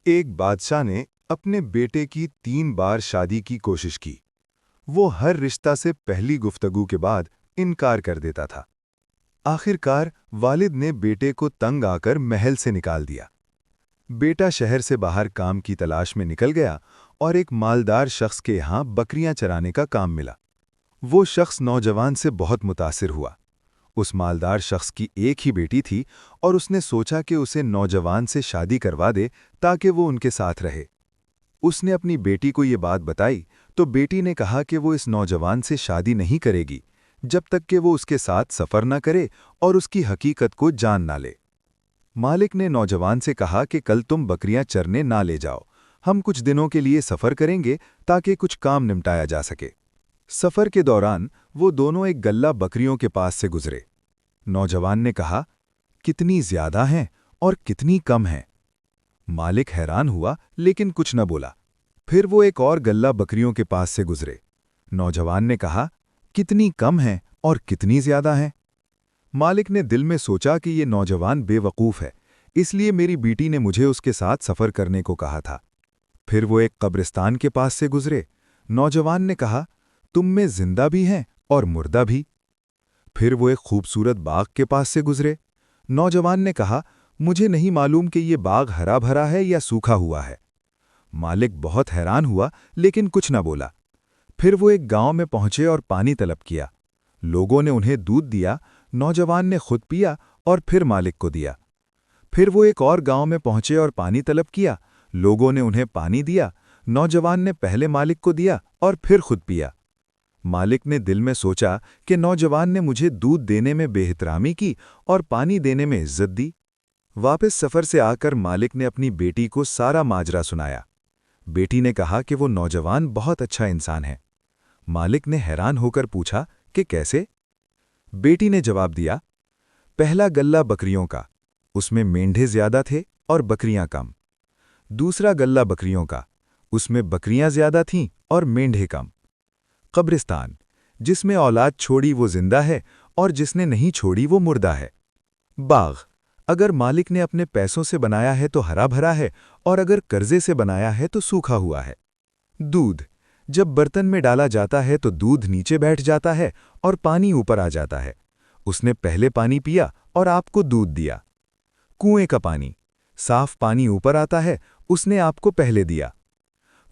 ایک بادشاہ نے اپنے بیٹے کی 3 بار شادی کی کوشش کی۔ وہ ہر رشتہ سے پہلی گفتگو کے بعد انکار کر دیتا تھا۔ آخرکار والد نے بیٹے کو تنگ آ کر محل سے نکال دیا۔ بیٹا شہر سے باہر کام کی تلاش میں نکل گیا اور ایک مالدار شخص کے یہاں بکریاں چرانے کا کام ملا۔ وہ شخص نوجوان سے بہت متاثر ہوا۔ اس مالدار شخص کی ایک ہی بیٹی تھی اور اس نے سوچا کہ اسے نوجوان سے شادی کروا دے تاکہ وہ ان کے ساتھ رہے۔ اس نے اپنی بیٹی کو یہ بات بتائی تو بیٹی نے کہا کہ وہ اس نوجوان سے شادی نہیں کرے گی جب تک کہ وہ اس کے ساتھ سفر نہ کرے اور اس کی حقیقت کو جان نہ لے۔ مالک نے نوجوان سے کہا کہ کل تم بکریاں چرنے نہ لے جاؤ، ہم کچھ دنوں کے لیے سفر کریں گے تاکہ کچھ کام نمٹایا جا سکے۔ سفر کے دوران وہ دونوں ایک گلہ بکریوں کے پاس سے گزرے۔ نوجوان نے کہا، کتنی زیادہ ہیں اور کتنی کم ہیں۔ مالک حیران ہوا لیکن کچھ نہ بولا۔ پھر وہ ایک اور گلہ بکریوں کے پاس سے گزرے۔ نوجوان نے کہا، کتنی کم ہیں اور کتنی زیادہ ہیں۔ مالک نے دل میں سوچا کہ یہ نوجوان بے وقوف ہے، اس لیے میری بیٹی نے مجھے اس کے ساتھ سفر کرنے کو کہا تھا۔ پھر وہ ایک قبرستان کے پاس سے گزرے۔ نوجوان نے کہا، تم میں زندہ بھی ہیں اور مردہ بھی۔ پھر وہ ایک خوبصورت باغ کے پاس سے گزرے۔ نوجوان نے کہا، مجھے نہیں معلوم کہ یہ باغ ہرا بھرا ہے یا سوکھا ہوا ہے۔ مالک بہت حیران ہوا لیکن کچھ نہ بولا۔ پھر وہ ایک گاؤں میں پہنچے اور پانی طلب کیا۔ لوگوں نے انہیں دودھ دیا، نوجوان نے خود پیا اور پھر مالک کو دیا۔ پھر وہ ایک اور گاؤں میں پہنچے اور پانی طلب کیا، لوگوں نے انہیں پانی دیا، نوجوان نے پہلے مالک کو دیا اور پھر خود پیا۔ مالک نے دل میں سوچا کہ نوجوان نے مجھے دودھ دینے میں بے احترامی کی اور پانی دینے میں عزت دی۔ واپس سفر سے آ کر مالک نے اپنی بیٹی کو سارا ماجرا سنایا۔ بیٹی نے کہا کہ وہ نوجوان بہت اچھا انسان ہے۔ مالک نے حیران ہو کر پوچھا کہ کیسے؟ بیٹی نے جواب دیا، پہلا گلہ بکریوں کا، اس میں مینڈھے زیادہ تھے اور بکریاں کم۔ دوسرا گلہ بکریوں کا، اس میں بکریاں زیادہ تھیں اور مینڈھے کم۔ قبرستان، جس میں اولاد چھوڑی وہ زندہ ہے اور جس نے نہیں چھوڑی وہ مردہ ہے۔ باغ، اگر مالک نے اپنے پیسوں سے بنایا ہے تو ہرا بھرا ہے اور اگر قرضے سے بنایا ہے تو سوکھا ہوا ہے۔ دودھ، جب برتن میں ڈالا جاتا ہے تو دودھ نیچے بیٹھ جاتا ہے اور پانی اوپر آ جاتا ہے۔ اس نے پہلے پانی پیا اور آپ کو دودھ دیا۔ کنویں کا پانی، صاف پانی اوپر آتا ہے، اس نے آپ کو پہلے دیا۔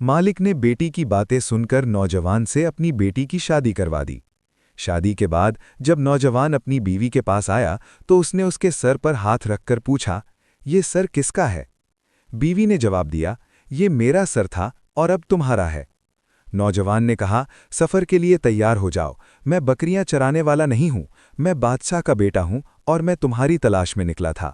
مالک نے بیٹی کی باتیں سن کر نوجوان سے اپنی بیٹی کی شادی کروا دی۔ شادی کے بعد جب نوجوان اپنی بیوی کے پاس آیا تو اس نے اس کے سر پر ہاتھ رکھ کر پوچھا، یہ سر کس کا ہے؟ بیوی نے جواب دیا، یہ میرا سر تھا اور اب تمہارا ہے۔ نوجوان نے کہا، سفر کے لیے تیار ہو جاؤ، میں بکریاں چرانے والا نہیں ہوں، میں بادشاہ کا بیٹا ہوں اور میں تمہاری تلاش میں نکلا تھا۔